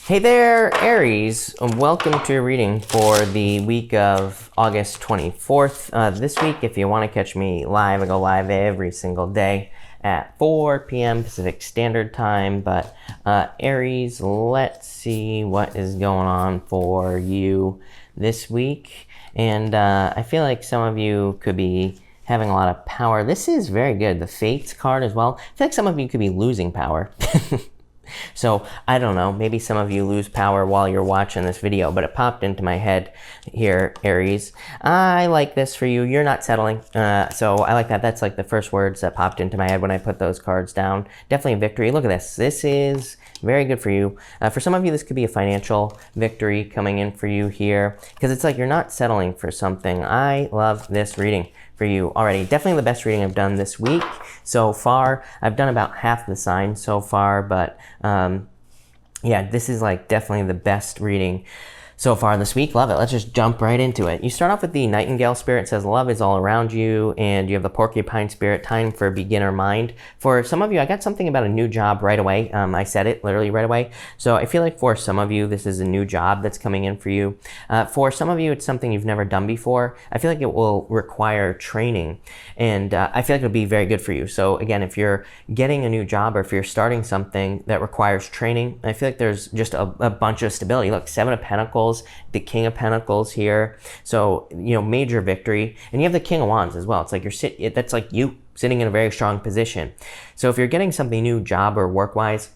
Hey there, Aries. Welcome to your reading for the week of August 24th. This week, if you want to catch me live, I go live every single day at 4 p.m. Pacific Standard Time. But Aries, let's see what is going on for you this week. And I feel like some of you could be having a lot of power. This is very good. The Fates card as well. I feel like some of you could be losing power. So, I don't know, maybe some of you lose power while you're watching this video, but it popped into my head here, Aries. I like this for you. You're not settling. So I like that. That's like the first words that popped into my head when I put those cards down. Definitely a victory. Look at this. This is very good for you. For some of you, this could be a financial victory coming in for you here, because it's like you're not settling for something. I love this reading for you already. Definitely the best reading I've done this week so far. I've done about half the signs so far, but yeah, this is like definitely the best reading so far this week. Love it. Let's just jump right into it. You start off with the Nightingale spirit. It says love is all around you, and you have the Porcupine spirit, time for beginner mind. For some of you, I got something about a new job right away. I said it literally right away. So I feel like for some of you, this is a new job that's coming in for you. For some of you, it's something you've never done before. I feel like it will require training, and I feel like it'll be very good for you. So again, if you're getting a new job or if you're starting something that requires training, I feel like there's just a bunch of stability. Look, Seven of Pentacles, the King of Pentacles here. So, you know, major victory. And you have the King of Wands as well. It's like that's like you sitting in a very strong position. So if you're getting something new, job or work-wise,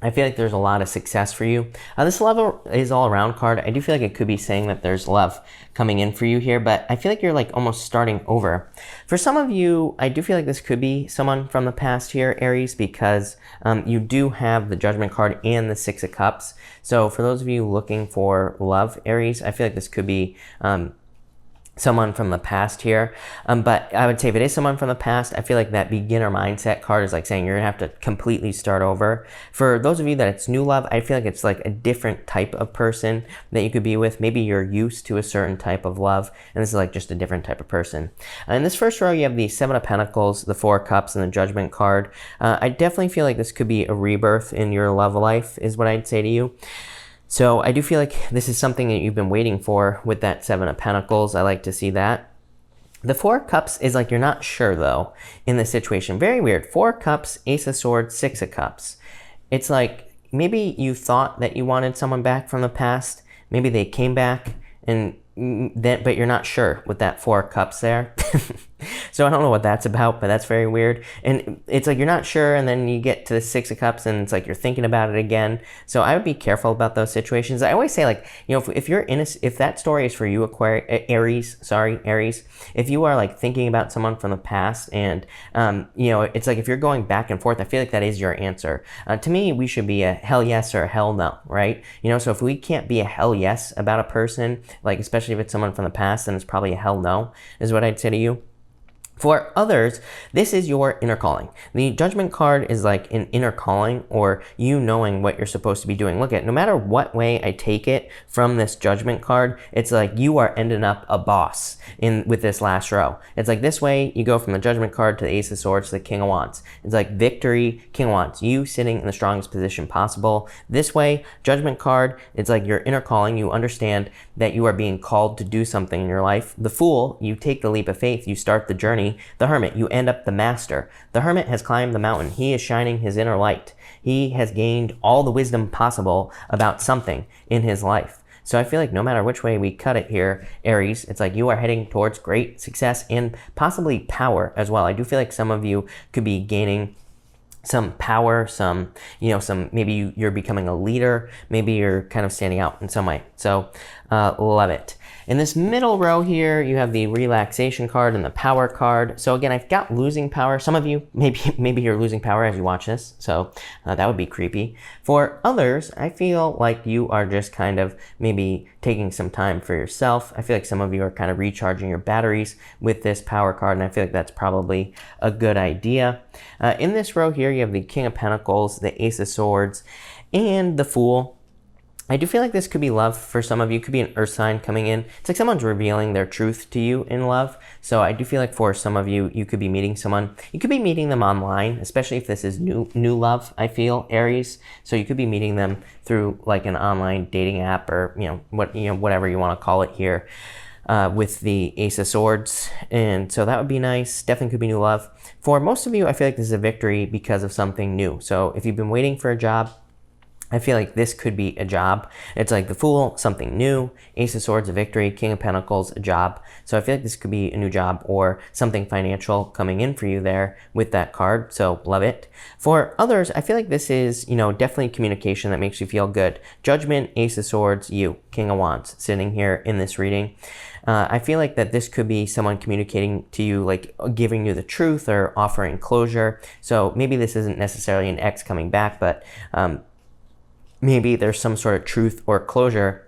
I feel like there's a lot of success for you. This love is all around card. I do feel like it could be saying that there's love coming in for you here, but I feel like you're like almost starting over. For some of you, I do feel like this could be someone from the past here, Aries, because you do have the Judgment card and the Six of Cups. So for those of you looking for love, Aries, I feel like this could be someone from the past here. But I would say if it is someone from the past, I feel like that beginner mindset card is like saying you're gonna have to completely start over. For those of you that it's new love, I feel like it's like a different type of person that you could be with. Maybe you're used to a certain type of love, and this is like just a different type of person. In this first row, you have the Seven of Pentacles, the Four of Cups, and the Judgment card. I definitely feel like this could be a rebirth in your love life, is what I'd say to you. So I do feel like this is something that you've been waiting for with that Seven of Pentacles. I like to see that. The Four of Cups is like you're not sure, though, in this situation. Very weird. Four of Cups, Ace of Swords, Six of Cups. It's like maybe you thought that you wanted someone back from the past. Maybe they came back, and but you're not sure with that Four of Cups there. So I don't know what that's about, but that's very weird. And it's like you're not sure, and then you get to the Six of Cups, and it's like you're thinking about it again. So I would be careful about those situations. I always say, like, you know, if you're in if that story is for you, Aries, if you are like thinking about someone from the past, and you know, it's like if you're going back and forth, I feel like that is your answer. To me, we should be a hell yes or a hell no, right? You know, so if we can't be a hell yes about a person, like especially if it's someone from the past, then it's probably a hell no, is what I'd say to you. For others, this is your inner calling. The Judgment card is like an inner calling, or you knowing what you're supposed to be doing. Look at, no matter what way I take it from this Judgment card, it's like you are ending up a boss with this last row. It's like this way, you go from the Judgment card to the Ace of Swords to the King of Wands. It's like victory, King of Wands, you sitting in the strongest position possible. This way, Judgment card, it's like your inner calling. You understand that you are being called to do something in your life. The Fool, you take the leap of faith, you start the journey. The Hermit, you end up the master. The Hermit has climbed the mountain. He is shining his inner light. He has gained all the wisdom possible about something in his life. So I feel like no matter which way we cut it here, Aries, it's like you are heading towards great success and possibly power as well. I do feel like some of you could be gaining some power, some, you know, maybe you're becoming a leader, maybe you're kind of standing out in some way. So love it. In this middle row here, you have the relaxation card and the power card. So again, I've got losing power. Some of you, maybe you're losing power as you watch this. So that would be creepy. For others, I feel like you are just kind of maybe taking some time for yourself. I feel like some of you are kind of recharging your batteries with this power card, and I feel like that's probably a good idea. In this row here, you have the King of Pentacles, the Ace of Swords, and the Fool. I do feel like this could be love for some of you. It could be an earth sign coming in. It's like someone's revealing their truth to you in love. So I do feel like for some of you, you could be meeting someone. You could be meeting them online, especially if this is new love, I feel, Aries. So you could be meeting them through like an online dating app, or whatever you want to call it here, with the Ace of Swords. And so that would be nice. Definitely could be new love. For most of you, I feel like this is a victory because of something new. So if you've been waiting for a job, I feel like this could be a job. It's like the Fool, something new, Ace of Swords, a victory, King of Pentacles, a job. So I feel like this could be a new job or something financial coming in for you there with that card. So love it. For others, I feel like this is, definitely communication that makes you feel good. Judgment, Ace of Swords, you, King of Wands, sitting here in this reading. I feel like that this could be someone communicating to you, like giving you the truth or offering closure. So maybe this isn't necessarily an ex coming back, but maybe there's some sort of truth or closure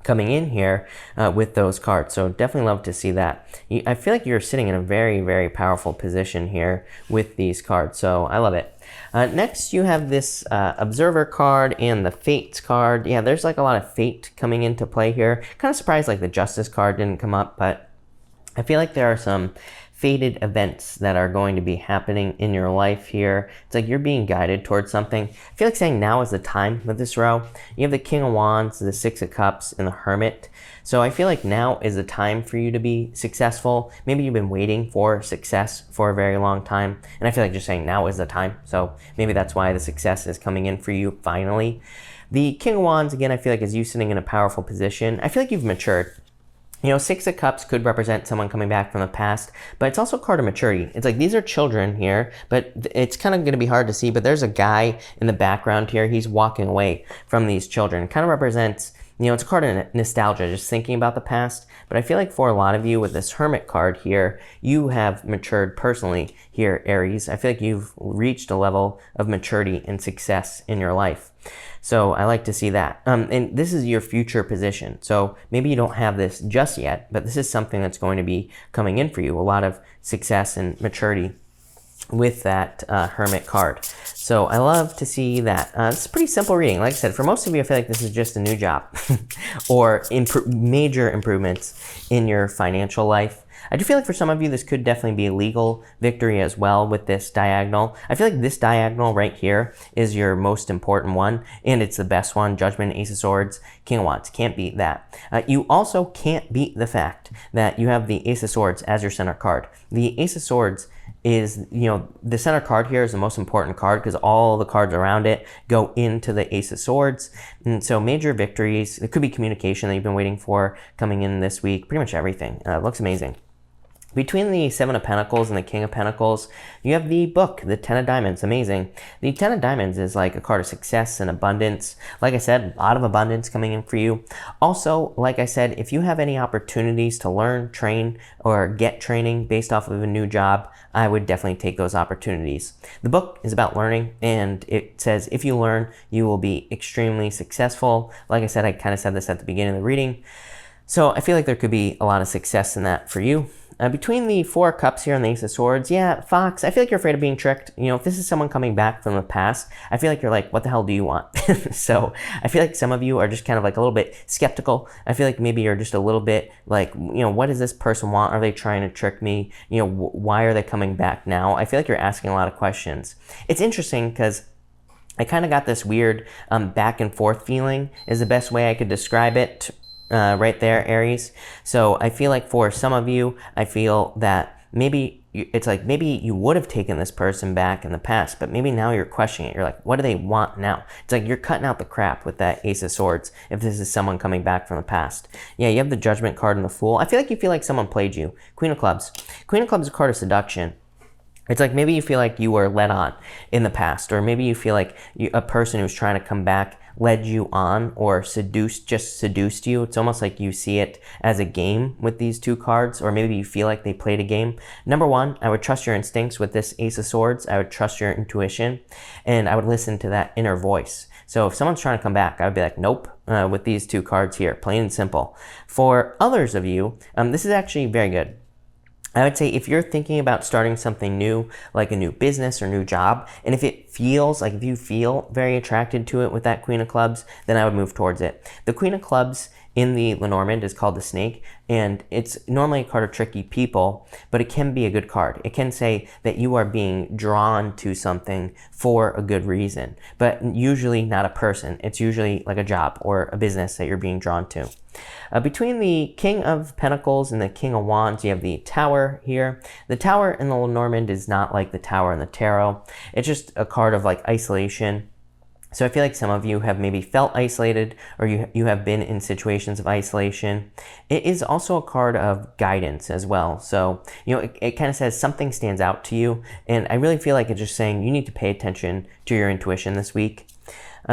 coming in here with those cards. So definitely love to see that. I feel like you're sitting in a very, very powerful position here with these cards. So I love it. Next, you have this Observer card and the Fates card. Yeah, there's like a lot of fate coming into play here. Kind of surprised like the Justice card didn't come up, but I feel like there are some fated events that are going to be happening in your life here. It's like you're being guided towards something. I feel like saying now is the time with this row. You have the King of Wands, the Six of Cups, and the Hermit. So I feel like now is the time for you to be successful. Maybe you've been waiting for success for a very long time. And I feel like just saying now is the time. So maybe that's why the success is coming in for you finally. The King of Wands, again, I feel like is you sitting in a powerful position. I feel like you've matured. Six of Cups could represent someone coming back from the past, but it's also a card of maturity. It's like these are children here, but it's kind of going to be hard to see, but there's a guy in the background here. He's walking away from these children. It kind of represents, it's a card of nostalgia, just thinking about the past. But I feel like for a lot of you with this Hermit card here, you have matured personally here, Aries. I feel like you've reached a level of maturity and success in your life. So I like to see that. And this is your future position. So maybe you don't have this just yet, but this is something that's going to be coming in for you. A lot of success and maturity with that Hermit card. So I love to see that. It's a pretty simple reading. Like I said, for most of you, I feel like this is just a new job or major improvements in your financial life. I do feel like for some of you, this could definitely be a legal victory as well with this diagonal. I feel like this diagonal right here is your most important one, and it's the best one. Judgment, Ace of Swords, King of Wands. Can't beat that. You also can't beat the fact that you have the Ace of Swords as your center card. The Ace of Swords is, the center card here is the most important card because all the cards around it go into the Ace of Swords. And so major victories, it could be communication that you've been waiting for coming in this week, pretty much everything. It looks amazing. Between the Seven of Pentacles and the King of Pentacles, you have the book, the Ten of Diamonds. Amazing. The Ten of Diamonds is like a card of success and abundance. Like I said, a lot of abundance coming in for you. Also, like I said, if you have any opportunities to learn, train, or get training based off of a new job, I would definitely take those opportunities. The book is about learning, and it says if you learn, you will be extremely successful. Like I said, I kind of said this at the beginning of the reading. So I feel like there could be a lot of success in that for you. Between the Four of Cups here and the Ace of Swords, yeah, Fox, I feel like you're afraid of being tricked. If this is someone coming back from the past, I feel like you're like, what the hell do you want? So I feel like some of you are just kind of like a little bit skeptical. I feel like maybe you're just a little bit like, what does this person want? Are they trying to trick me? Why are they coming back now? I feel like you're asking a lot of questions. It's interesting because I kind of got this weird back and forth feeling is the best way I could describe it. Right there, Aries. So I feel like for some of you, I feel that maybe it's like maybe you would have taken this person back in the past, but maybe now you're questioning it. You're like, what do they want now? It's like you're cutting out the crap with that Ace of Swords if this is someone coming back from the past. Yeah, you have the Judgment card and the Fool. I feel like someone played you. Queen of Clubs. Queen of Clubs is a card of seduction. It's like maybe you feel like you were led on in the past, or maybe you feel like a person who's trying to come back led you on or seduced you. It's almost like you see it as a game with these two cards, or maybe you feel like they played a game. Number one, I would trust your instincts with this Ace of Swords. I would trust your intuition, and I would listen to that inner voice. So if someone's trying to come back, I would be like, nope, with these two cards here, plain and simple. For others of you, this is actually very good. I would say if you're thinking about starting something new, like a new business or new job, and if you feel very attracted to it with that Queen of Clubs, then I would move towards it. The Queen of Clubs in the Lenormand is called the Snake, and it's normally a card of tricky people, but it can be a good card. It can say that you are being drawn to something for a good reason, but usually not a person. It's usually like a job or a business that you're being drawn to. Between the King of Pentacles and the King of Wands, you have the Tower here. The Tower in the Lenormand is not like the Tower in the Tarot. It's just a card of like isolation. So I feel like some of you have maybe felt isolated, or you have been in situations of isolation. It is also a card of guidance as well. So, it kind of says something stands out to you. And I really feel like it's just saying you need to pay attention to your intuition this week.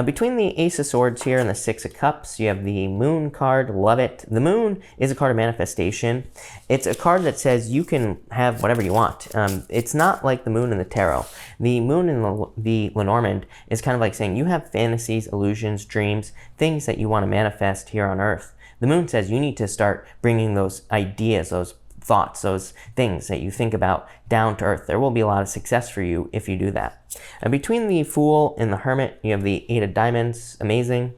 Between the Ace of Swords here and the Six of Cups, you have the Moon card. Love it. The Moon is a card of manifestation. It's a card that says you can have whatever you want. It's not like the Moon in the Tarot. The Moon in the Lenormand is kind of like saying you have fantasies, illusions, dreams, things that you want to manifest here on Earth. The Moon says you need to start bringing those ideas, those thoughts, those things that you think about down to earth. There will be a lot of success for you if you do that. And between the Fool and the Hermit, you have the Eight of Diamonds. Amazing.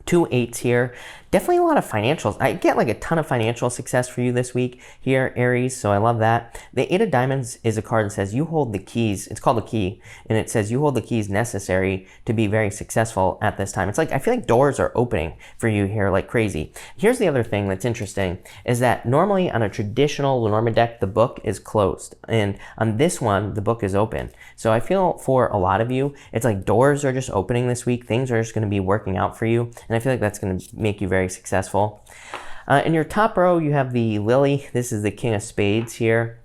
2 8s here. Definitely a lot of financials. I get like a ton of financial success for you this week here, Aries, so I love that. The Eight of Diamonds is a card that says you hold the keys. It's called a key, and it says you hold the keys necessary to be very successful at this time. It's like, I feel like doors are opening for you here like crazy. Here's the other thing that's interesting, is that normally on a traditional Lenormand deck, the book is closed, and on this one, the book is open. So I feel for a lot of you, it's like doors are just opening this week. Things are just going to be working out for you, and I feel like that's going to make you very successful. In your top row, you have the Lily. This is the King of Spades here.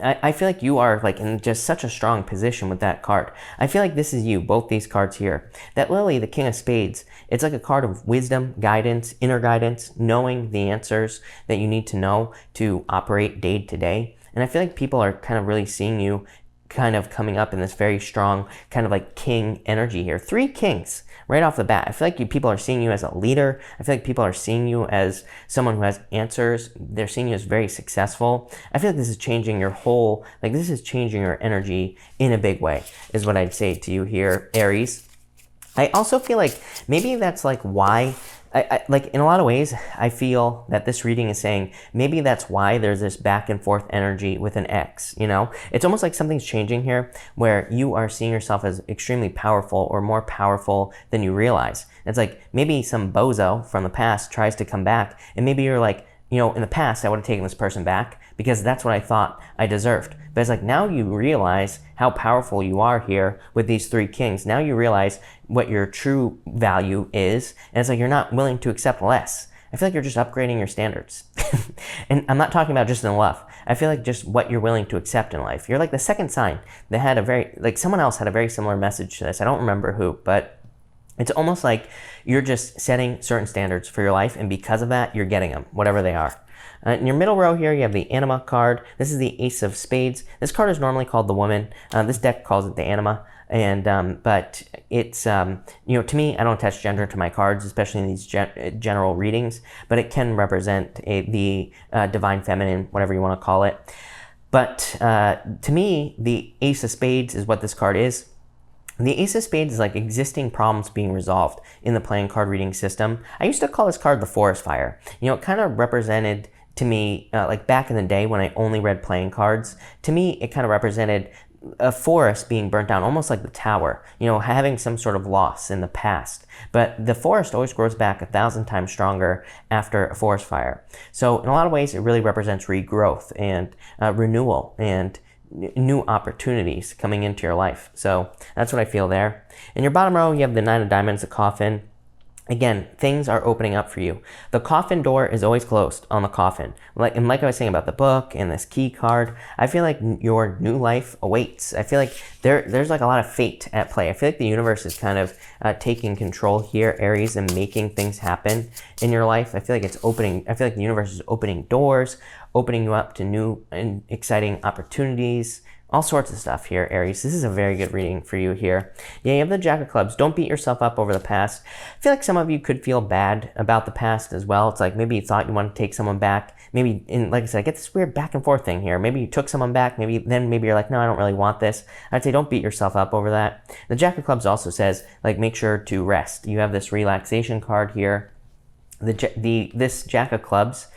I feel like you are like in just such a strong position with that card. I feel like this is you, both these cards here. That Lily, the King of Spades, it's like a card of wisdom, guidance, inner guidance, knowing the answers that you need to know to operate day to day. And I feel like people are kind of really seeing you kind of coming up in this very strong kind of like king energy here. 3 kings right off the bat. I feel like people are seeing you as a leader. I feel like people are seeing you as someone who has answers. They're seeing you as very successful. I feel like this is changing your whole, like this is changing your energy in a big way, is what I'd say to you here, Aries. I also feel like maybe that's like why I like in a lot of ways, I feel that this reading is saying maybe that's why there's this back and forth energy with an X, It's almost like something's changing here where you are seeing yourself as extremely powerful or more powerful than you realize. It's like maybe some bozo from the past tries to come back, and maybe you're like, in the past, I would have taken this person back because that's what I thought I deserved. But it's like now you realize how powerful you are here with these 3 kings. Now you realize what your true value is. And it's like you're not willing to accept less. I feel like you're just upgrading your standards. And I'm not talking about just in love. I feel like just what you're willing to accept in life. You're like the second sign that had someone else had a very similar message to this. I don't remember who, but it's almost like you're just setting certain standards for your life, and because of that, you're getting them, whatever they are. In your middle row here, you have the Anima card. This is the Ace of Spades. This card is normally called the Woman. This deck calls it the Anima, but it's to me, I don't attach gender to my cards, especially in these general readings. But it can represent the divine feminine, whatever you want to call it. But to me, the Ace of Spades is what this card is. The Ace of Spades is like existing problems being resolved in the playing card reading system. I used to call this card the Forest Fire. It kind of represented to me, like back in the day when I only read playing cards, to me it kind of represented a forest being burnt down, almost like the Tower, having some sort of loss in the past. But the forest always grows back 1,000 times stronger after a forest fire. So in a lot of ways, it really represents regrowth and renewal and new opportunities coming into your life. So that's what I feel there. In your bottom row, you have the 9 of Diamonds, the Coffin. Again, things are opening up for you. The coffin door is always closed on the coffin. Like I was saying about the book and this key card, I feel like your new life awaits. I feel like there's like a lot of fate at play. I feel like the universe is kind of taking control here, Aries, and making things happen in your life. I feel like it's opening. I feel like the universe is opening doors, opening you up to new and exciting opportunities, all sorts of stuff here, Aries. This is a very good reading for you here. Yeah, you have the Jack of Clubs. Don't beat yourself up over the past. I feel like some of you could feel bad about the past as well. It's like maybe you thought you wanted to take someone back. Maybe, like I said, I get this weird back and forth thing here. Maybe you took someone back. Maybe you're like, no, I don't really want this. I'd say don't beat yourself up over that. The Jack of Clubs also says, like, make sure to rest. You have this relaxation card here. This Jack of Clubs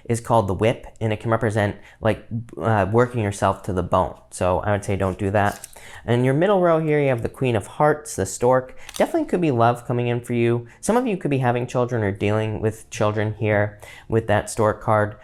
is called the whip, and it can represent like working yourself to the bone. So I would say don't do that. And your middle row here, you have the Queen of Hearts, the stork. Definitely could be love coming in for you. Some of you could be having children or dealing with children here with that stork card.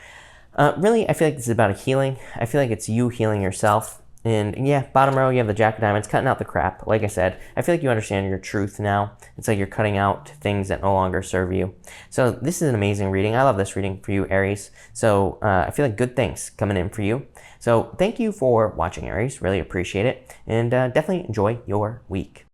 Really, I feel like this is about a healing. I feel like it's you healing yourself. And yeah, bottom row, you have the Jack of Diamonds, cutting out the crap. Like I said, I feel like you understand your truth now. It's like you're cutting out things that no longer serve you. So this is an amazing reading. I love this reading for you, Aries. So I feel like good things coming in for you. So thank you for watching, Aries. Really appreciate it. And definitely enjoy your week.